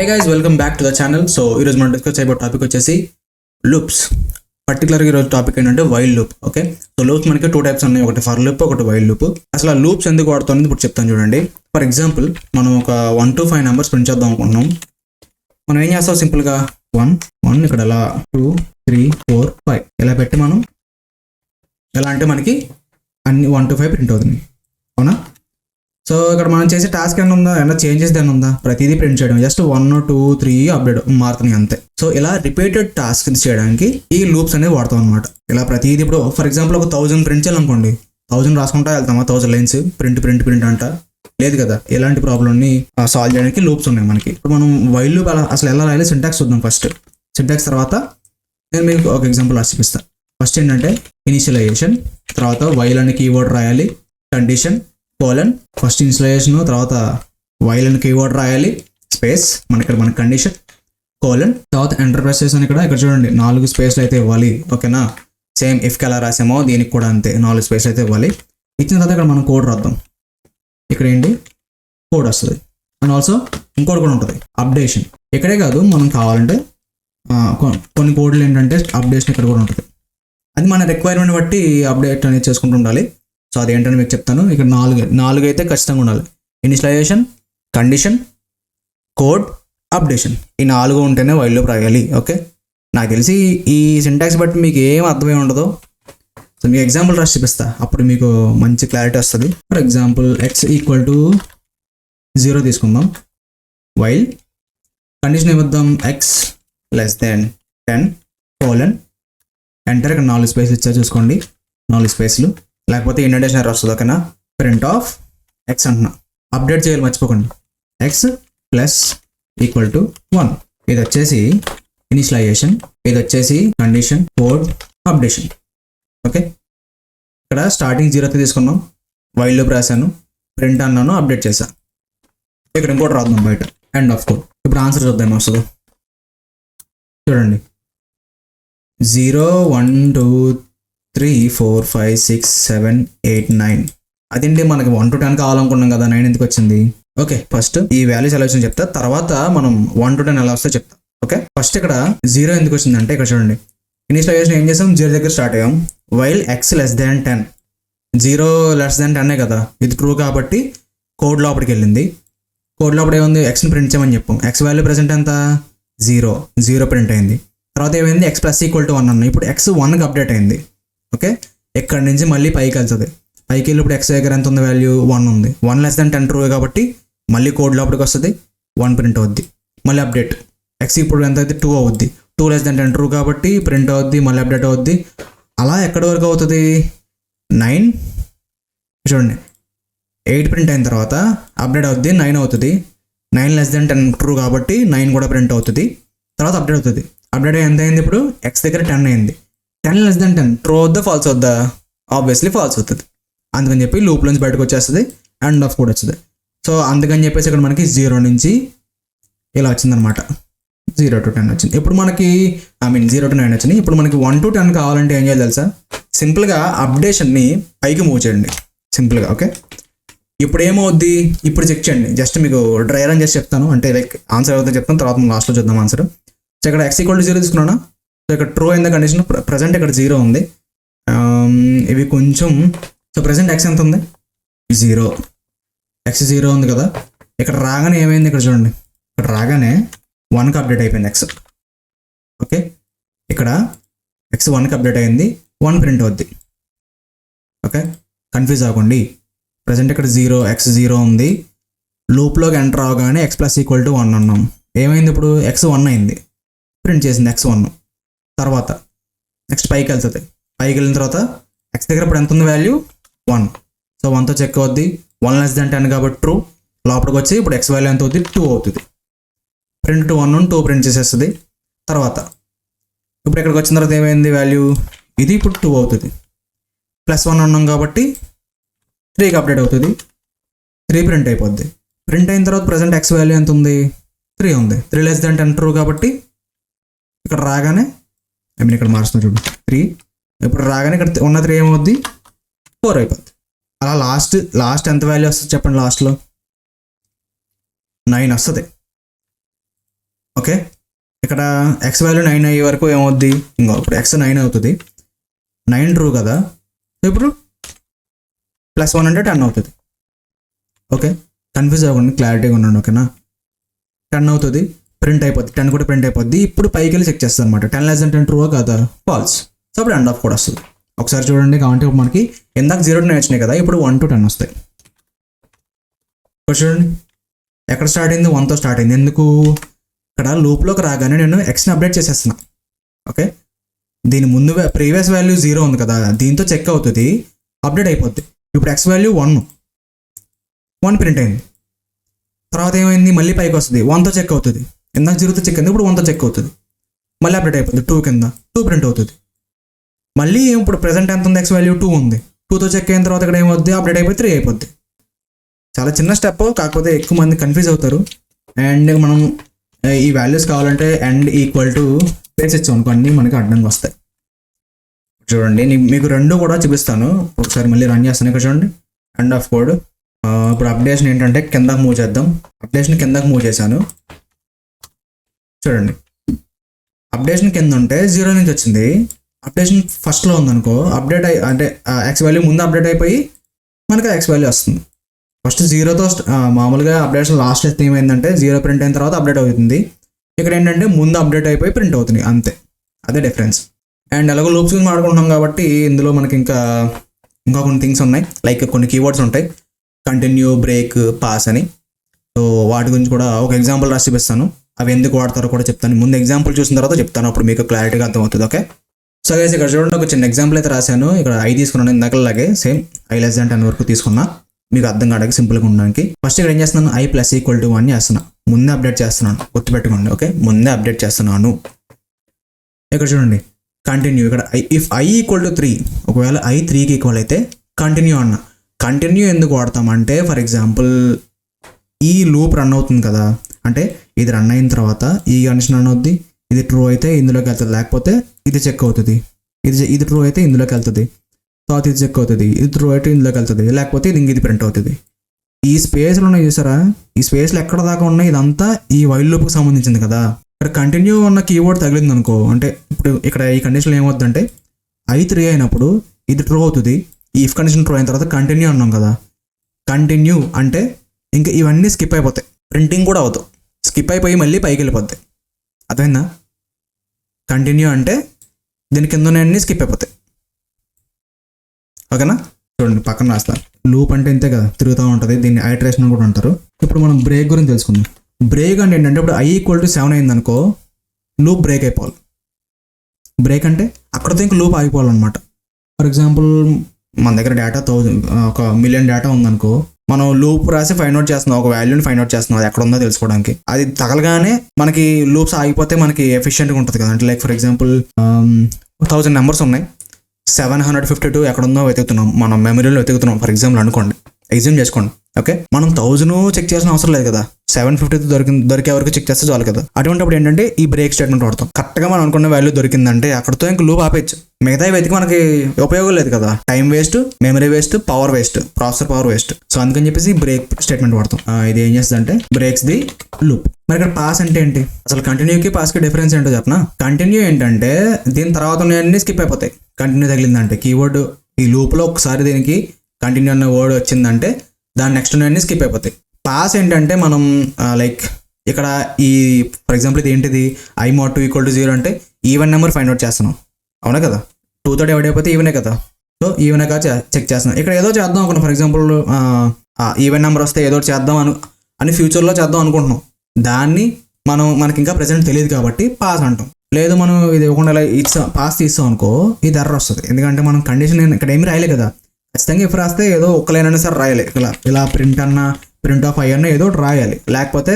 Hey guys, welcome back to the channel. So ఈరోజు మనం discuss చేయబోయే టాపిక్ వచ్చేసి లూప్స్. పర్టికులర్గా ఈరోజు టాపిక్ ఏంటంటే while loop. Okay, so loops మనకి 2 టైప్స్ ఉన్నాయి, ఒకటి ఫర్ లూప్, ఒకటి వైల్ లూప్. అసలు ఆ లూప్స్ ఎందుకు వాడుతుంది ఇప్పుడు చెప్తాను చూడండి. ఫర్ ఎగ్జాంపుల్ మనం ఒక 1 to 5 నెంబర్స్ ప్రింట్ చేద్దాం అనుకుంటున్నాం. మనం ఏం చేస్తాం, సింపుల్గా 1 ఇక్కడ ఎలా 2 3 4 5 ఇలా పెట్టి మనం ఎలా అంటే మనకి అన్ని 1 to 5 ప్రింట్ అవుతుంది, అవునా? సో ఇక్కడ మనం చేసే టాస్క్ ఏమైనా ఉందా, ఏమైనా చేంజెస్ ఏమైనా ఉందా? ప్రతిదీ ప్రింట్ చేయడం, జస్ట్ 1 2 3 అప్డేట్ మారుతున్నాయి అంతే. సో ఇలా రిపీటెడ్ టాస్క్ చేయడానికి ఈ లూప్స్ అనేవి వాడతాం అనమాట. ఇలా ప్రతిదీ ఇప్పుడు ఫర్ ఎగ్జాంపుల్ ఒక 1000 ప్రింట్ చేయాలనుకోండి, 1000 రాసుకుంటా వెళ్తామా, 1000 లైన్స్ ప్రింట్ అంట, లేదు కదా. ఇలాంటి ప్రాబ్లమ్ని సాల్వ్ చేయడానికి లూప్స్ ఉన్నాయి మనకి. ఇప్పుడు మనం వైల్ లూప్ అసలు ఎలా రాయాలి, సింటాక్స్ చూద్దాం ఫస్ట్. సింటాక్స్ తర్వాత నేను మీకు ఒక ఎగ్జాంపుల్ రాసి చూపిస్తాను. ఫస్ట్ ఏంటంటే ఇనిషియలైజేషన్, తర్వాత వైల్ అనే కీవర్డ్ రాయాలి, కండిషన్ కోలన్, ఫస్ట్ ఇనిషియలైజేషన్, తర్వాత వైల్ అని కీవర్డ్ రాయాలి, స్పేస్ మన కండిషన్, కోలన్, తర్వాత ఎంటర్ ప్రెస్ చేసాను. ఇక్కడ చూడండి 4 స్పేస్లు అయితే ఇవ్వాలి, ఓకేనా? సేమ్ ఇఫ్కి ఎలా రాసామో దీనికి కూడా అంతే, 4 స్పేస్లు అయితే ఇవ్వాలి. ఇచ్చిన తర్వాత ఇక్కడ మనం కోడ్ రాద్దాం. ఇక్కడ ఏంటి కోడ్ వస్తుంది, అండ్ ఆల్సో ఇంకోటి కూడా ఉంటుంది అప్డేషన్. ఇక్కడే కాదు, మనం కావాలంటే కొన్ని కోడ్లు ఏంటంటే అప్డేషన్ ఇక్కడ కూడా ఉంటుంది. అది మన రిక్వైర్మెంట్ బట్టి అప్డేట్ అనేది చేసుకుంటూ ఉండాలి. సో అదేంటని మీకు చెప్తాను. ఇక్కడ 4 అయితే ఖచ్చితంగా ఉండాలి. ఇనిషియలైజేషన్, కండిషన్, కోడ్, అప్డేషన్, ఈ 4 ఉంటేనే వైల్ లూప్ రాయాలి. ఓకే, నాకు తెలిసి ఈ సింటాక్స్ బట్టి మీకు ఏం అర్థమై ఉండదు. సో మీకు ఎగ్జాంపుల్ రాసి చూపిస్తా, అప్పుడు మీకు మంచి క్లారిటీ వస్తుంది. ఫర్ ఎగ్జాంపుల్ x = 0 తీసుకుందాం. వైల్ కండిషన్ ఏమిద్దాం, x < 10 కోలన్ ఎంటర్. ఇక్కడ 4 స్పేస్లు ఇచ్చా చూసుకోండి, 4 స్పేస్లు, లేకపోతే ఇండెంటేషన్ ఎర్రర్ వస్తుంది, ఓకేనా? ప్రింట్ ఆఫ్ x అంటున్నా. అప్డేట్ చేయాలి మర్చిపోకండి, x = 1. ఇది వచ్చేసి ఇనిషియలైజేషన్, ఇది వచ్చేసి కండిషన్, కోడ్, అప్డేషన్. ఓకే, ఇక్కడ స్టార్టింగ్ 0 తీసుకున్నాం, వైల్ లూప్ రాశాను, ప్రింట్ అన్నాను, అప్డేట్ చేశాను. ఇక్కడ ఇంకోటి రాద్దాం బయట, ఎండ్ ఆఫ్ కోడ్. ఇప్పుడు ఆన్సర్ చూద్దాం వస్తుందో చూడండి. 0 1 2 3 4 5 6 7 8 9. అదేంటి మనకి 1 to 10 కావాలనుకున్నాం కదా, 9 ఎందుకు వచ్చింది? ఓకే, ఫస్ట్ ఈ వాల్యూస్ ఎలా వచ్చింది చెప్తా, తర్వాత మనం 1 to 10 ఎలా వస్తే చెప్తా. ఓకే, ఫస్ట్ ఇక్కడ 0 ఎందుకు వచ్చిందంటే ఇక్కడ చూడండి, ఇనిషియలైజేషన్ ఏం చేసాం, 0 దగ్గర స్టార్ట్ అయ్యాం. వైల్ x < 10, 0 < 10 కదా, ఇది ట్రూ కాబట్టి కోడ్ లోపలికి వెళ్ళింది. కోడ్ లోపల ఏముంది, ఎక్స్ని ప్రింట్ చేయమని చెప్పాం. x వాల్యూ ప్రెసెంట్ ఎంత 0 ప్రింట్ అయింది. తర్వాత ఏమైంది, x = 1 అన్న. ఇప్పుడు x 1కి అప్డేట్ అయింది. ఓకే, ఇక్కడ నుంచి మళ్ళీ పైకి వెళ్తుంది. పైకి వెళ్ళి ఇప్పుడు x దగ్గర ఎంత ఉంది, వాల్యూ 1 ఉంది. 1 < 10 ట్రూ కాబట్టి మళ్ళీ కోడ్ లోపలికి వస్తుంది, 1 ప్రింట్ అవుద్ది. మళ్ళీ అప్డేట్, x ఇప్పుడు ఎంత అయితే 2 అవుద్ది. 2 < 10 ట్రూ కాబట్టి ప్రింట్ అవుద్ది, మళ్ళీ అప్డేట్ అవుద్ది. అలా ఎక్కడి వరకు అవుతుంది, 9 చూడండి, 8 ప్రింట్ అయిన తర్వాత అప్డేట్ అవుద్ది, 9 అవుతుంది. 9 < 10 ట్రూ కాబట్టి 9 కూడా ప్రింట్ అవుతుంది. తర్వాత అప్డేట్ అవుతుంది. అప్డేట్ ఎంత అయింది, ఇప్పుడు x దగ్గర 10 అయింది. 10 < 10 ట్రూ అవుద్దా ఫాల్స్ అవుద్దా? ఆబ్వియస్లీ ఫాల్స్ అవుతుంది. అందుకని చెప్పి లూప్ నుంచి బయటకు వచ్చేస్తుంది, ఎండ్ ఆఫ్ కోడ్ వస్తుంది. సో అందుకని చెప్పేసి ఇక్కడ మనకి 0 నుంచి ఇలా వచ్చిందనమాట, 0 to 10 వచ్చింది. ఇప్పుడు మనకి 0 to 9 వచ్చింది. ఇప్పుడు మనకి 1 to 10 కావాలంటే ఏం చేయాలి తెలుసా, సింపుల్గా అప్డేషన్ని పైకి మూవ్ చేయండి సింపుల్గా. ఓకే, ఇప్పుడు ఏమవుద్ది, ఇప్పుడు చెక్ చేయండి. జస్ట్ మీకు డ్రై రన్ చేసి చెప్తాను, అంటే లైక్ ఆన్సర్ అవుతుందో చెప్తాను, తర్వాత మనం లాస్ట్లో చూద్దాం ఆన్సర్. సో ఇక్కడ x = 0 తీసుకున్నానా, సో ఇక్కడ ట్రూ అయింది కండిషన్, ప్రజెంట్ ఇక్కడ 0 ఉంది. ఇవి కొంచెం, సో ప్రజెంట్ x ఎంత ఉంది, 0. x 0 ఉంది కదా. ఇక్కడ రాగానే ఏమైంది, ఇక్కడ చూడండి, ఇక్కడ రాగానే 1కి అప్డేట్ అయిపోయింది x. ఓకే, ఇక్కడ x 1కి అప్డేట్ అయింది, 1 ప్రింట్ అవుద్ది. ఓకే, కన్ఫ్యూజ్ అవ్వకండి. ప్రజెంట్ ఇక్కడ x 0 ఉంది. లూప్లోకి ఎంటర్ అవగానే x = 1 అన్నాం. ఏమైంది, ఇప్పుడు x 1 అయింది, ప్రింట్ చేసింది x 1. తర్వాత నెక్స్ట్ పైకి వెళ్తుంది. పైకి వెళ్ళిన తర్వాత x దగ్గర ఇప్పుడు ఎంత ఉంది, వాల్యూ 1. సో 1తో చెక్ అవుద్ది, 1 < 10 కాబట్టి ట్రూ. లోపలికి వచ్చి ఇప్పుడు x వాల్యూ ఎంత అవుతుంది, 2 అవుతుంది. ప్రింట్ 1 2 ప్రింట్ చేసేస్తుంది. తర్వాత ఇప్పుడు ఇక్కడికి వచ్చిన తర్వాత ఏమైంది, వాల్యూ ఇది ఇప్పుడు 2 అవుతుంది. +1 అన్నాం కాబట్టి 3కి అప్డేట్ అవుతుంది, 3 ప్రింట్ అయిపోద్ది. ప్రింట్ అయిన తర్వాత ప్రజెంట్ x వాల్యూ ఎంత ఉంది, 3 ఉంది. 3 < 10 ట్రూ కాబట్టి ఇక్కడ రాగానే ఇక్కడ మారుస్తుంది చూడు 3. ఇప్పుడు రాగానే ఇక్కడ ఉన్న 3 ఏమవుద్ది, 4 అయిపోద్ది. అలా లాస్ట్ ఎంత వాల్యూ వస్తుంది చెప్పండి, లాస్ట్లో 9 వస్తుంది. ఓకే, ఇక్కడ ఎక్స్ వాల్యూ 9 అయ్యే వరకు ఏమవుద్ది, ఇంకో ఇప్పుడు ఎక్స్ 9 అవుతుంది, 9 ట్రూ కదా, ఇప్పుడు +1 అంటే 10 అవుతుంది. ఓకే, కన్ఫ్యూజ్ అవ్వకుండా క్లారిటీగా ఉండండి. ఓకేనా, 10 అవుతుంది, ప్రింట్ అయిపోద్ది, 10 కూడా ప్రింట్ అయిపోద్ది. ఇప్పుడు పైకి వెళ్ళి చెక్ చేస్తుంది అనమాట, 10 లెస్ దెన్ 10 ట్రూ కాదా, ఫాల్స్. సో అప్పుడు ఎండ్ ఆఫ్ కూడా వస్తుంది. ఒకసారి చూడండి, కాబట్టి మనకి ఇందాక 0 to 9 వచ్చినాయి కదా, ఇప్పుడు 1 to 10 వస్తాయి. ఇప్పుడు చూడండి ఎక్కడ స్టార్ట్ అయింది, 1తో స్టార్ట్ అయింది. ఎందుకు, ఇక్కడ లూప్లోకి రాగానే నేను ఎక్స్ని అప్డేట్ చేసేస్తున్నా. ఓకే, దీని ముందు ప్రీవియస్ వాల్యూ 0 ఉంది కదా, దీంతో చెక్ అవుతుంది, అప్డేట్ అయిపోద్ది. ఇప్పుడు ఎక్స్ వాల్యూ 1 ప్రింట్ అయింది. తర్వాత ఏమైంది, మళ్ళీ పైకి వస్తుంది, 1తో చెక్ అవుతుంది. ఇందాక 0తో చెక్ అయింది, ఇప్పుడు 1తో చెక్ అవుతుంది, మళ్ళీ అప్డేట్ అయిపోతుంది, 2 కింద 2 ప్రింట్ అవుతుంది. మళ్ళీ ఇప్పుడు ప్రెసెంట్ ఎంత ఉంది, ఎక్స్ వాల్యూ 2 ఉంది, 2తో చెక్ అయిన తర్వాత ఇక్కడ ఏమవుద్ది, అప్డేట్ అయిపోయి 3 అయిపోద్ది. చాలా చిన్న స్టెప్, కాకపోతే ఎక్కువ మంది కన్ఫ్యూజ్ అవుతారు. అండ్ మనం ఈ వాల్యూస్ కావాలంటే అండ్ ఈక్వల్ టు స్పేస్ ఇచ్చాం అనుకో, అన్నీ మనకి అడ్డంగా వస్తాయి. చూడండి మీకు రెండు కూడా చూపిస్తాను, ఒకసారి మళ్ళీ రన్ చేస్తాను. ఇక్కడ చూడండి ఎండ్ ఆఫ్ కోడ్. ఇప్పుడు అప్డేషన్ ఏంటంటే కిందకి మూవ్ చేద్దాం. అప్డేషన్ కిందకి మూవ్ చేశాను. చూడండి అప్డేషన్ కింద ఉంటే 0 నుంచి వచ్చింది, అప్డేషన్ ఫస్ట్లో ఉందనుకో, అప్డేట్ అంటే ఎక్స్ వాల్యూ ముందు అప్డేట్ అయిపోయి మనకి ఎక్స్ వాల్యూ వస్తుంది. ఫస్ట్ 0తో మామూలుగా అప్డేషన్ లాస్ట్ అయితే ఏమైందంటే 0 ప్రింట్ అయిన తర్వాత అప్డేట్ అవుతుంది. ఇక్కడ ఏంటంటే ముందు అప్డేట్ అయిపోయి ప్రింట్ అవుతుంది, అంతే, అదే డిఫరెన్స్. అండ్ అలాగే లూప్స్ గురించి మాట్లాడుకుంటున్నాం కాబట్టి ఇందులో మనకి ఇంకా కొన్ని థింగ్స్ ఉన్నాయి, లైక్ కొన్ని కీవర్డ్స్ ఉంటాయి, కంటిన్యూ, బ్రేక్, పాస్ అని. సో వాటి గురించి కూడా ఒక ఎగ్జాంపుల్ రాసి చూపిస్తాను, అవి ఎందుకు వాడతారో కూడా చెప్తాను. ముందు ఎగ్జాంపుల్ చూసిన తర్వాత చెప్తాను, అప్పుడు మీకు క్లారిటీగా అర్థమవుతుంది. ఓకే, సో గైస్ ఇక్కడ చూడండి ఒక చిన్న ఎగ్జాంపుల్ అయితే రాశాను. ఇక్కడ ఐ తీసుకున్నాను, ఇందాకలాగే సేమ్ i less than 10 వరకు తీసుకున్నా, మీకు అర్థం కావడానికి సింపుల్గా ఉండడానికి. ఫస్ట్ ఇక్కడ ఏం చేస్తున్నాను, i + = 1 చేస్తున్నా, ముందే అప్డేట్ చేస్తున్నాను, గుర్తుపెట్టుకోండి. ఓకే, ముందే అప్డేట్ చేస్తున్నాను. ఇక్కడ చూడండి కంటిన్యూ, ఇక్కడ ఇఫ్ i = 3, ఒకవేళ i 3కి ఈక్వల్ అయితే కంటిన్యూ అన్న. కంటిన్యూ ఎందుకు వాడతామంటే, ఫర్ ఎగ్జాంపుల్ ఈ లూప్ రన్ అవుతుంది కదా, అంటే ఇది రన్ అయిన తర్వాత ఈ కండిషన్ రన్ అవుద్ది, ఇది ట్రూ అయితే ఇందులోకి వెళ్తుంది, లేకపోతే ఇది చెక్ అవుతుంది, ఇది ట్రూ అయితే ఇందులోకి వెళ్తుంది, తర్వాత ఇది చెక్ అవుతుంది, ఇది ట్రూ అయితే ఇందులోకి వెళ్తుంది, లేకపోతే ఇది ప్రింట్ అవుతుంది. ఈ స్పేస్లో ఉన్నాయి చూసారా, ఈ స్పేస్లో ఎక్కడ దాకా ఉన్నాయి, ఇదంతా ఈ వైల్ లూప్కి సంబంధించింది కదా. ఇక్కడ కంటిన్యూ ఉన్న కీవర్డ్ తగిలింది అనుకో, అంటే ఇప్పుడు ఇక్కడ ఈ కండిషన్లో ఏమవుతుందంటే i 3 అయినప్పుడు ఇది ట్రూ అవుతుంది, ఈ ఇఫ్ కండిషన్ ట్రూ అయిన తర్వాత కంటిన్యూ అన్నాం కదా, కంటిన్యూ అంటే ఇంకా ఇవన్నీ స్కిప్ అయిపోతాయి, ప్రింటింగ్ కూడా అవుతాయి, స్కిప్ అయిపోయి మళ్ళీ పైకి వెళ్ళిపోతాయి. అర్థమైందా, కంటిన్యూ అంటే దీని కింద అన్నీ స్కిప్ అయిపోతాయి. ఓకేనా, చూడండి పక్కన రాస్తాను. లూప్ అంటే ఇంతే కదా, తిరుగుతూ ఉంటుంది, దీన్ని ఐటరేషన్ కూడా అంటారు. ఇప్పుడు మనం బ్రేక్ గురించి తెలుసుకుందాం. బ్రేక్ అంటే ఏంటంటే, ఇప్పుడు i = 7 అయిందనుకో, లూప్ బ్రేక్ అయిపోవాలి. బ్రేక్ అంటే అక్కడితో ఇంక లూప్ ఆగిపోవాలన్నమాట. ఫర్ ఎగ్జాంపుల్ మన దగ్గర డేటా 1,000,000 డేటా ఉందనుకో, మనం లూప్ రాసి ఫైండ్ అవుట్ చేస్తున్నాం, ఒక వాల్యూని ఫైండ్ అవుట్ చేస్తున్నాం, అది ఎక్కడ ఉందో తెలుసుకోవడానికి. అది తగలగానే మనకి లూప్స్ ఆగిపోతే మనకి ఎఫిషియెంట్గా ఉంటుంది కదా. అంటే లైక్ ఫర్ ఎగ్జాంపుల్ 1000 నెంబర్స్ ఉన్నాయి, 752 ఎక్కడుందో వెతుకుతున్నాం, మనం మెమరీలో వెతుకుతున్నాం ఫర్ ఎగ్జాంపుల్ అనుకోండి, ఎగ్జామ్ చేసుకోండి. ఓకే, మనం 1000 చెక్ చేయాల్సిన అవసరం లేదు కదా, 752 దొరికే వరకు చెక్ చేస్తే చాలు కదా. అటువంటిప్పుడు ఏంటంటే ఈ బ్రేక్ స్టేట్మెంట్ వాడతాం. కరెక్ట్గా మనం అనుకున్న వాల్యూ దొరికిందంటే అక్కడితో ఇంక లూప్ ఆపేయచ్చు, మిగతా వెతికి మనకి ఉపయోగం లేదు కదా, time waste, memory waste, power waste, processor power waste. So అందుకని చెప్పేసి బ్రేక్ స్టేట్మెంట్ వాడతాం. ఇది ఏం చేస్తుంది అంటే బ్రేక్స్ ది లూప్. మరి ఇక్కడ పాస్ అంటే ఏంటి, అసలు కంటిన్యూకి పాస్కి డిఫరెన్స్ ఏంటో చెప్పనా. కంటిన్యూ ఏంటంటే దీని తర్వాత ఉన్నాయన్నీ స్కిప్ అయిపోతాయి, కంటిన్యూ తగిలిందంటే కీవర్డ్ ఈ లూప్లో ఒకసారి దీనికి కంటిన్యూ అన్న వర్డ్ వచ్చిందంటే దాని నెక్స్ట్ ఉన్నాయన్నీ స్కిప్ అయిపోతాయి. పాస్ ఏంటంటే మనం లైక్ ఇక్కడ ఈ ఫర్ ఎగ్జాంపుల్ ఇది ఏంటిది, i mod 2 = 0 అంటే ఈవెన్ నెంబర్ ఫైండ్ అవుట్ చేస్తున్నాం, అవునా కదా, 2తో డివైడ్ అయిపోతే ఈవెనే కదా. సో ఈవెనే కదా చెక్ చేస్తున్నాం. ఇక్కడ ఏదో చేద్దాం అనుకున్నాం, ఫర్ ఎగ్జాంపుల్ ఈవెన్ నెంబర్ వస్తే ఏదో చేద్దాం అని ఫ్యూచర్లో చేద్దాం అనుకుంటున్నాం, దాన్ని మనకి ఇంకా ప్రెసెంట్ తెలియదు కాబట్టి పాస్ అంటాం. లేదు మనం ఇది ఇవ్వకుండా ఇలా పాస్ తీస్తాం అనుకో, ఇది ఎర్రర్ వస్తుంది, ఎందుకంటే మనం కండిషన్ ఇక్కడ ఏమి రాయలే కదా. ఖచ్చితంగా ఇఫ్ రాస్తే ఏదో ఒక్కలైనా సరే రాయాలి, ఇలా ప్రింట్ ఆఫ్ i అన్న ఏదో రాయాలి, లేకపోతే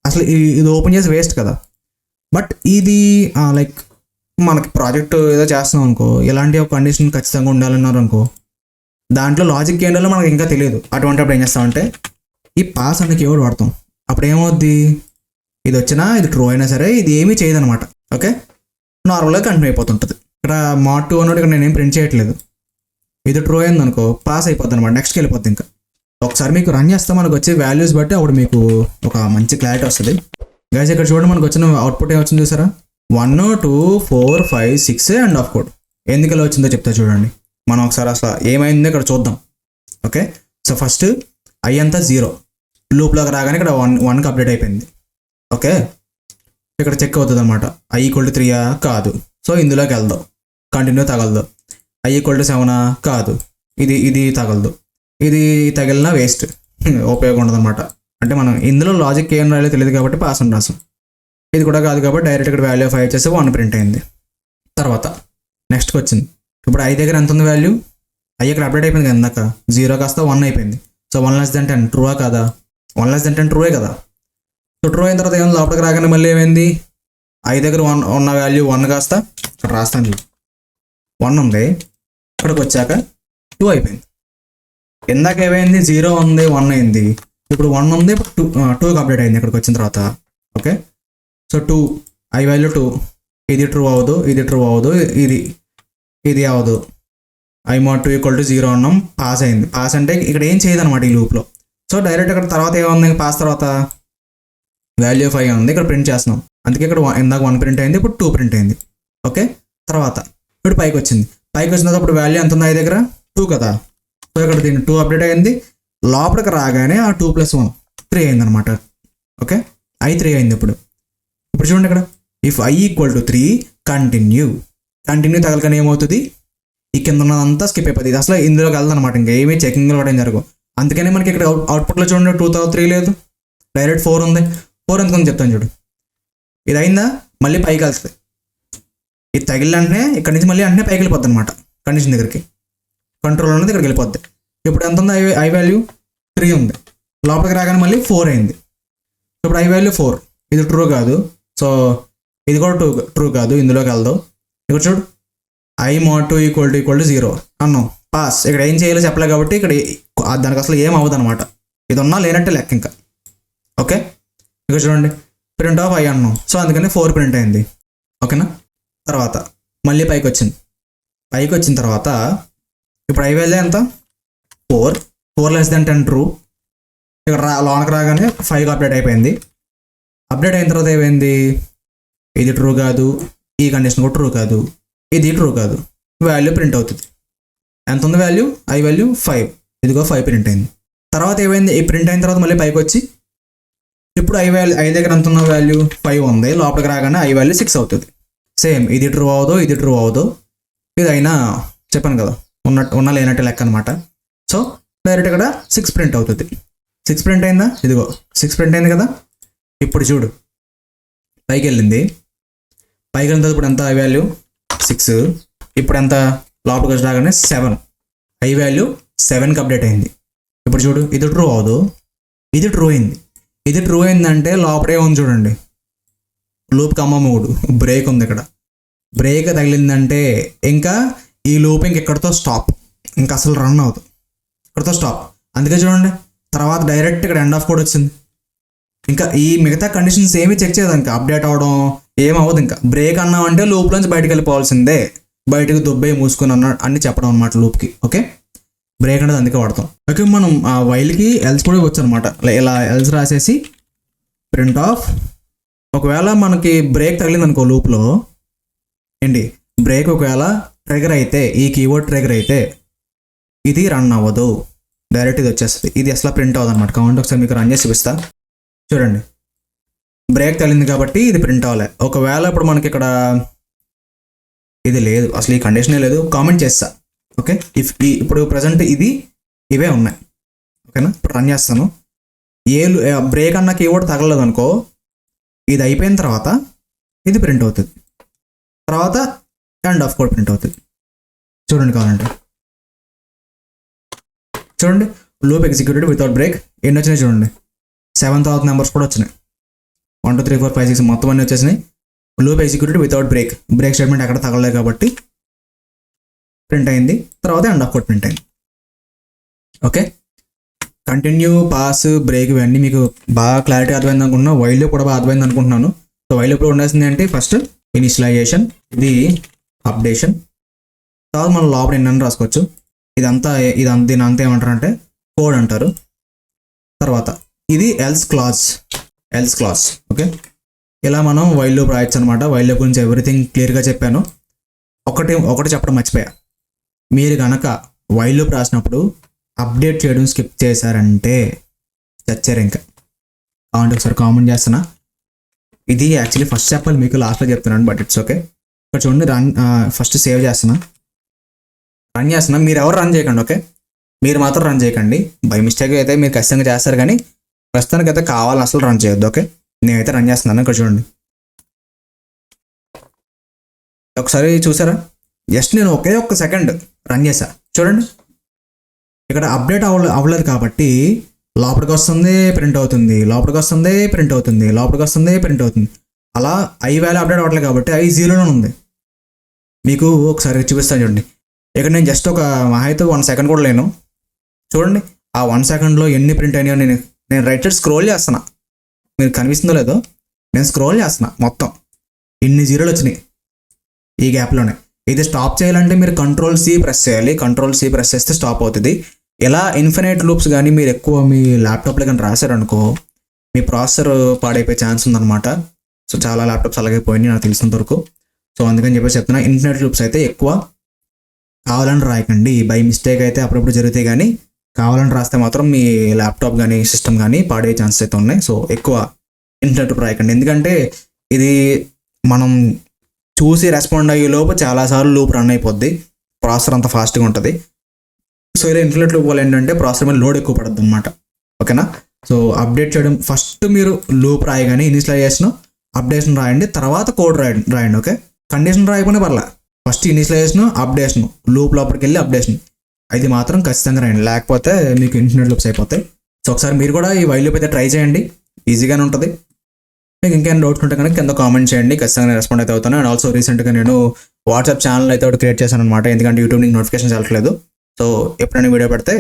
అసలు ఇది ఓపెన్ చేసి వేస్ట్ కదా. బట్ ఇది లైక్ మనకి ప్రాజెక్ట్ ఏదో చేస్తున్నాం అనుకో, ఇలాంటి ఒక కండిషన్ ఖచ్చితంగా ఉండాలన్నారు అనుకో, దాంట్లో లాజిక్ ఏంటో మనకి ఇంకా తెలియదు. అటువంటిప్పుడు ఏం చేస్తామంటే ఈ పాస్ అనే కీవర్డ్ వాడతాం. అప్పుడు ఏమవుద్ది, ఇది వచ్చినా ఇది ట్రూ అయినా సరే ఇది ఏమీ చేయదు అనమాట. ఓకే, నార్మల్గా కంటిన్యూ అయిపోతుంటుంది. ఇక్కడ mod 2 అన్నట్టు ఇక్కడ నేనేం ప్రింట్ చేయట్లేదు, ఇది ట్రూ అయింది అనుకో పాస్ అయిపోద్ది అనమాట, నెక్స్ట్కి వెళ్ళిపోద్ది. ఇంకా ఒకసారి మీకు రన్ చేస్తే మనకు వచ్చే వాల్యూస్ బట్టి అప్పుడు మీకు ఒక మంచి క్లారిటీ వస్తుంది. గైస్ ఇక్కడ చూడండి మనకు వచ్చిన అవుట్పుట్ ఏమొచ్చింది చూసారా, 1 2 4 5 6 అండ్ ఆఫ్ కోడ్. ఎందుకు ఇలా వచ్చిందో చెప్తా చూడండి. మనం ఒకసారి అసలు ఏమైందో ఇక్కడ చూద్దాం. ఓకే, సో ఫస్ట్ ఐ అంతా 0, లూప్లోకి రాగానే ఇక్కడ 1కి అప్డేట్ అయిపోయింది. ఓకే, ఇక్కడ చెక్ అవుతుంది అనమాట. ఐ ఈక్వల్ టు 3 కాదు, సో ఇందులోకి వెళ్దాం, కంటిన్యూ తగలదు. ఐ ఈక్వల్ టు 7 కాదు, ఇది తగలదు. ఇది తగిలినా వేస్ట్, ఉపయోగం ఉండదు అనమాట. అంటే మనం ఇందులో లాజిక్ ఏం రాయాలో తెలియదు కాబట్టి పాస్ అని రాసాం. ఇది కూడా కాదు కాబట్టి డైరెక్ట్ ఇక్కడ వాల్యూ 5 చేసి 1 ప్రింట్ అయింది. తర్వాత నెక్స్ట్కి వచ్చింది. ఇప్పుడు ఐ దగ్గర ఎంత ఉంది వాల్యూ, ఐ ఇక్కడ అప్డేట్ అయిపోయింది కదా ఇందాక, 0 కాస్త 1 అయిపోయింది. సో 1 less than 10 ట్రూవా కాదా, 1 less than 10 ట్రూవే కదా. సో ట్రూ అయిన తర్వాత ఏమైంది, లోపలికి రాగానే మళ్ళీ ఏమైంది, ఐ దగ్గర 1 ఉన్న వాల్యూ 1 కాస్త ఇక్కడ రాస్తాను చూడు, 1 ఉంది, ఇక్కడికి వచ్చాక 2 అయిపోయింది. ఇందాక ఏమైంది, 0 ఉంది 1 అయింది, ఇప్పుడు 1 ఉంది, ఇప్పుడు 2కి అప్డేట్ అయింది ఇక్కడికి వచ్చిన తర్వాత. ఓకే, సో 2 ఐ వాల్యూ 2, ఇది ట్రూ అవ్వదు, ఇది ట్రూ అవ్వదు, ఇది అవ్వదు. ఐ మోడ్ 2 ఈక్వల్ టు 0 అన్నాం, పాస్ అయింది. పాస్ అంటే ఇక్కడ ఏం చేయదు అనమాట ఈ లూప్లో. సో డైరెక్ట్ ఇక్కడ తర్వాత ఏముంది, పాస్ తర్వాత వాల్యూ 5 ఉంది, ఇక్కడ ప్రింట్ చేస్తున్నాం. అందుకే ఇక్కడ ఇందాక 1 ప్రింట్ అయింది, ఇప్పుడు 2 ప్రింట్ అయింది. ఓకే, తర్వాత ఇప్పుడు పైకి వచ్చింది. పైకి వచ్చిన తర్వాత ఇప్పుడు వాల్యూ ఎంత ఉంది ఐ దగ్గర, 2 కదా. సో ఇక్కడ దీన్ని 2 అప్డేట్ అయింది, లోపలికి రాగానే ఆ 2 + 1 3 అయింది అనమాట. ఓకే, ఐ 3 అయింది. ఇప్పుడు చూడండి ఇక్కడ, if I equal to 3 continue తగలకనే ఏమవుతుంది, ఈ కింద ఉన్నదంతా స్కిప్ అయిపోతుంది. ఇది అసలు ఇందులోకి వెళ్దనమాట, ఇంకా ఏమీ చెకింగ్ కూడా ఏం జరగవు. అందుకనే మనకి ఇక్కడ అవుట్పుట్లో చూడండి 2 తర్వాత 3 లేదు, డైరెక్ట్ 4 ఉంది. 4 ఎందుకని చెప్తాను చూడు, ఇది అయిందా మళ్ళీ పైకి వెళ్తుంది. ఇది తగిలిన వెంటనే ఇక్కడ నుంచి మళ్ళీ వెంటనే పైకి వెళ్ళిపోద్ది అనమాట, కండిషన్ దగ్గరికి, కంట్రోల్ అనేది ఇక్కడికి వెళ్ళిపోద్ది. ఇప్పుడు ఎంత ఉంది, ఐ వాల్యూ 3 ఉంది, లోపలికి రాగానే మళ్ళీ 4 అయింది. ఇప్పుడు ఐ వాల్యూ 4, ఇది ట్రూ కాదు, సో ఇది కూడా ట్రూ కాదు, ఇందులోకి వెళ్దాం. ఇక్కడ చూడు, ఐ మోడ్ 2 ఈక్వల్ టు 0 అన్నాం, పాస్. ఇక్కడ ఏం చేయాలో చెప్పలే కాబట్టి ఇక్కడ దానికి అసలు ఏం అవ్వదు అనమాట, ఇది ఉన్నా లేనట్టే లెక్క ఇంకా. ఓకే, ఇక్కడ చూడండి, ప్రింట్ ఆఫ్ ఐ అన్నాం, సో అందుకని 4 ప్రింట్ అయింది. ఓకేనా, తర్వాత మళ్ళీ పైకి వచ్చిన తర్వాత ఇప్పుడు ఐ వాల్యూ ఎంత, 4 less than 10 ట్రూ. ఇక్కడ లోనకి రాగానే 5 అప్డేట్ అయిపోయింది. అప్డేట్ అయిన తర్వాత ఏమైంది, ఇది ట్రూ కాదు, ఈ కండిషన్ కూడా ట్రూ కాదు, ఇది ట్రూ కాదు, వాల్యూ ప్రింట్ అవుతుంది. ఎంత ఉంది వాల్యూ, ఐ వాల్యూ 5, ఇదిగో 5 ప్రింట్ అయింది. తర్వాత ఏమైంది, ఈ ప్రింట్ అయిన తర్వాత మళ్ళీ పైకి వచ్చి ఇప్పుడు ఐ దగ్గర ఎంత ఉన్న వాల్యూ 5 ఉంది, లోపలికి రాగానే ఐ వాల్యూ 6 అవుతుంది. సేమ్ ఇది ట్రూ అవ్వదు, ఇది అయినా చెప్పాను కదా ఉన్న లేనట్టు లెక్క అనమాట. సో డైరెక్ట్ ఇక్కడ 6 ప్రింట్ అవుతుంది. 6 ప్రింట్ అయిందా, ఇదిగో 6 ప్రింట్ అయింది కదా. ఇప్పుడు చూడు, పైకి వెళ్ళింది, పైకి వెళ్ళిన తర్వాత ఇప్పుడు ఎంత ఐ వాల్యూ 6, ఇప్పుడు ఎంత లోపలికి వచ్చి రాగానే 7, ఐ వాల్యూ 7కి అప్డేట్ అయింది. ఇప్పుడు చూడు, ఇది ట్రూ అవ్వదు, ఇది ట్రూ అయిందంటే లోపలే ఉంది చూడండి, లూప్ కమ్మ 3 బ్రేక్ ఉంది. ఇక్కడ బ్రేక్ తగిలిందంటే ఇంకా ఈ లూప్ ఇక్కడితో స్టాప్, ఇంకా అసలు రన్ అవుతుంది, ఇక్కడితో స్టాప్. అందుకే చూడండి తర్వాత డైరెక్ట్ ఇక్కడ ఎండ్ ఆఫ్ కోడ్ వచ్చింది. ఇంకా ఈ మిగతా కండిషన్స్ ఏమీ చెక్ చేయదు, ఇంకా అప్డేట్ అవ్వడం ఏమవ్వదు. ఇంకా బ్రేక్ అన్నామంటే లూప్లోంచి బయటకు వెళ్ళిపోవాల్సిందే, బయటకు దుబ్బే మూసుకుని అన్ని చెప్పడం అనమాట లూప్కి. ఓకే, బ్రేక్ అనేది అందుకే వాడతాం. ఓకే, మనం ఆ వైల్కి ఎల్స్ కూడా వచ్చు అనమాట. ఇలా ఎల్స్ రాసేసి ప్రింట్ ఆఫ్, ఒకవేళ మనకి బ్రేక్ తగిలింది అనుకో లూప్లో, ఏంటి బ్రేక్ ఒకవేళ ట్రిగర్ అయితే, ఈ కీవర్డ్ ట్రిగర్ అయితే ఇది రన్ అవ్వదు, డైరెక్ట్ ఇది వచ్చేస్తుంది. ఇది అసలు ప్రింట్ అవ్వదు అనమాట. కావాలంటే ఒకసారి మీకు రన్ చేసి చూపిస్తా చూడండి. బ్రేక్ తగిలింది కాబట్టి ఇది ప్రింట్ అవ్వలే. ఒకవేళ ఇప్పుడు మనకి ఇక్కడ ఇది లేదు, అసలు ఈ కండిషనే లేదు, కామెంట్ చేస్తా. ఓకే, ఇప్పుడు ప్రజెంట్ ఇవే ఉన్నాయి. ఓకేనా, ఇప్పుడు రన్ చేస్తాను. బ్రేక్ అన్న కీవర్డ్ తగలలేదు అనుకో, ఇది అయిపోయిన తర్వాత ఇది ప్రింట్ అవుతుంది, తర్వాత ఎండ్ ఆఫ్ కోడ్ ప్రింట్ అవుతుంది. చూడండి కావాలంటే చూడండి, లూప్ ఎగ్జిక్యూటెడ్ వితౌట్ బ్రేక్. ఎన్ని వచ్చినాయి చూడండి, 7 తర్వాత నెంబర్స్ కూడా వచ్చినాయి, 1 2 3 4 5 6 మొత్తం అన్నీ వచ్చేసినాయి. Loop executed without break statement ఎక్కడ తగలలేదు కాబట్టి ప్రింట్ అయింది, తర్వాత ఎండ్ ఆఫ్ కోడ్ ప్రింట్ అయింది. ఓకే, కంటిన్యూ, పాస్, బ్రేక్ ఇవన్నీ మీకు బాగా క్లారిటీ అర్థమైంది అనుకుంటున్నాను. వైల్ లూప్ కూడా బాగా అర్థమైంది అనుకుంటున్నాను. సో వైల్ లూప్లో ఉండాల్సింది ఏంటి, ఫస్ట్ ఇనిషియలైజేషన్, ఇది అప్డేషన్, తర్వాత మనం లోపల ఎన్ని రాసుకోవచ్చు. దీని అంతా ఏమంటారు అంటే కోడ్ అంటారు. తర్వాత ఇది ఎల్స్ క్లాజ్. ఓకే, ఇలా మనం వైల్ లూప్ రాయొచ్చు అనమాట. వైల్ లూప్ గురించి ఎవ్రీథింగ్ క్లియర్గా చెప్పాను. ఒకటి చెప్పడం మర్చిపోయా. మీరు కనుక వైల్ లూప్ రాసినప్పుడు అప్డేట్ చేయడం స్కిప్ చేశారంటే చచ్చారు ఇంకా. కావాలంటే ఒకసారి కామెంట్ చేస్తున్నా. ఇది యాక్చువల్లీ ఫస్ట్ చెప్పాలి మీకు, లాస్ట్లో చెప్తున్నాను, బట్ ఇట్స్ ఓకే. ఇక్కడ చూడండి, ఫస్ట్ సేవ్ చేస్తున్నా, రన్ చేస్తున్నా. మీరు ఎవరు రన్ చేయకండి, ఓకే? మీరు మాత్రం రన్ చేయకండి. బై మిస్టేక్ అయితే మీరు ఖచ్చితంగా చేస్తారు, కానీ ప్రస్తుతానికి అయితే కావాలని అసలు రన్ చేయొద్దు, ఓకే? నేనైతే రన్ చేస్తున్నాను. ఇక్కడ చూడండి, ఒకసారి చూసారా? జస్ట్ నేను ఒక్క సెకండ్ రన్ చేశా, చూడండి. ఇక్కడ అప్డేట్ అవ్వలేదు కాబట్టి లోపలికి వస్తుంది, ప్రింట్ అవుతుంది, లోపలికి వస్తుంది, ప్రింట్ అవుతుంది, లోపలికి వస్తుంది, ప్రింట్ అవుతుంది. అలా ఐ వాల్యూ అప్డేట్ అవ్వట్లేదు కాబట్టి ఐ 0లోనే ఉంది. మీకు ఒకసారి చూపిస్తాను చూడండి. ఇక్కడ నేను జస్ట్ ఒక మహా 1 సెకండ్ కూడా లేను. చూడండి, ఆ 1 సెకండ్లో ఎన్ని ప్రింట్ అయినాయో నేను రైట్ సైడ్ స్క్రోల్ చేస్తున్నా. మీరు కనిపిస్తుందో లేదో, నేను స్క్రోల్ చేస్తున్నా, మొత్తం ఇన్ని 0లు వచ్చినాయి ఈ గ్యాప్లోనే. ఇది స్టాప్ చేయాలంటే మీరు Ctrl+C ప్రెస్ చేయాలి. Ctrl+C ప్రెస్ చేస్తే స్టాప్ అవుతుంది. ఇలా ఇన్ఫినైట్ లూప్స్ కానీ మీరు ఎక్కువ మీ ల్యాప్టాప్లో కానీ రాశారనుకో, మీ ప్రాసెసర్ పాడైపోయే ఛాన్స్ ఉందన్నమాట. సో చాలా ల్యాప్టాప్స్ అలాగే పోయినాయి నాకు తెలిసినంత వరకు. సో అందుకని చెప్పేసి చెప్తున్నా, ఇన్ఫినైట్ లూప్స్ అయితే ఎక్కువ కావాలని రాయకండి. బై మిస్టేక్ అయితే అప్పుడప్పుడు జరుగుతాయి, కానీ కావాలని రాస్తే మాత్రం మీ ల్యాప్టాప్ కానీ సిస్టమ్ కానీ పాడే ఛాన్సెస్ అయితే ఉన్నాయి. సో ఎక్కువ ఇన్ఫినైట్ లూప్ రాయకండి, ఎందుకంటే ఇది మనం చూసి రెస్పాండ్ అయ్యే లోపు చాలాసార్లు లూప్ రన్ అయిపోద్ది, ప్రాసెసర్ అంత ఫాస్ట్గా ఉంటుంది. సో ఇలా ఇన్ఫినైట్ లూప్ వల్ల ఏంటంటే ప్రాసెసర్ మీద లోడ్ ఎక్కువ పడుతుంది అనమాట, ఓకేనా? సో అప్డేట్ చేయడం ఫస్ట్ మీరు లూప్ రాయగానే ఇనిషియలైజేషన్ అప్డేషన్ రాయండి, తర్వాత కోడ్ రాయండి, ఓకే? కండిషన్ రాయకపోయినా పర్లే, ఫస్ట్ ఇనిషియలైజేషన్ అప్డేషన్, లూప్ లోపలికి వెళ్ళి అప్డేషన్, అది మాత్రం ఖచ్చితంగా రాయండి, లేకపోతే మీకు ఇన్ఫినైట్ లూప్స్ అయిపోతాయి. సో ఒకసారి మీరు కూడా ఈ వైల్ లూప్ అయితే ట్రై చేయండి, ఈజీగానే ఉంటుంది. మీకు ఇంకేమైనా డౌట్స్ ఉంటే కనుక కింద కామెంట్ చేయండి, ఖచ్చితంగా రెస్పాండ్ అయితే అవుతాను. అండ్ ఆల్సో రీసెంట్గా నేను వాట్సాప్ ఛానల్ అయితే ఒకటి క్రియేట్ చేశాను అనమాట, ఎందుకంటే యూట్యూబ్ నుంచి నోటిఫికేషన్స్ వెళ్ళట్లేదు. సో ఎప్పుడైనా వీడియో పెడితే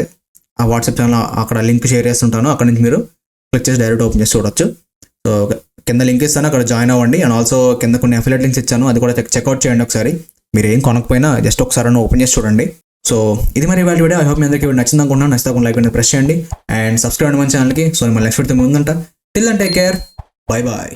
ఆ వాట్సాప్ ఛానల్ అక్కడ లింక్ షేర్ చేస్తుంటాను, అక్కడ నుంచి మీరు క్లిక్ చేసి డైరెక్ట్ ఓపెన్ చేసి చూడొచ్చు. సో కింద లింక్ ఇస్తాను, అక్కడ జాయిన్ అవ్వండి. అండ్ ఆల్సో కింద కొన్ని అఫిలియేట్ లింక్స్ ఇచ్చాను, అది కూడా చెక్అవుట్ చేయండి ఒకసారి. మీరు ఏం కొనకపోయినా జస్ట్ ఒకసారి ఓపెన్ చేసి చూడండి. సో ఇది మరి ఇవాళ వీడియో. ఐ హోప్ మీ అందరికీ నచ్చింది అనుకుంటున్నాను. నచ్చితే లైక్ అనేది ప్రెస్ చేయండి అండ్ సబ్స్క్రైబ్ అవ్వండి మన ఛానల్కి. సో మళ్ళీ నెక్స్ట్ వీడియో ముందంట. Till then take care, bye bye.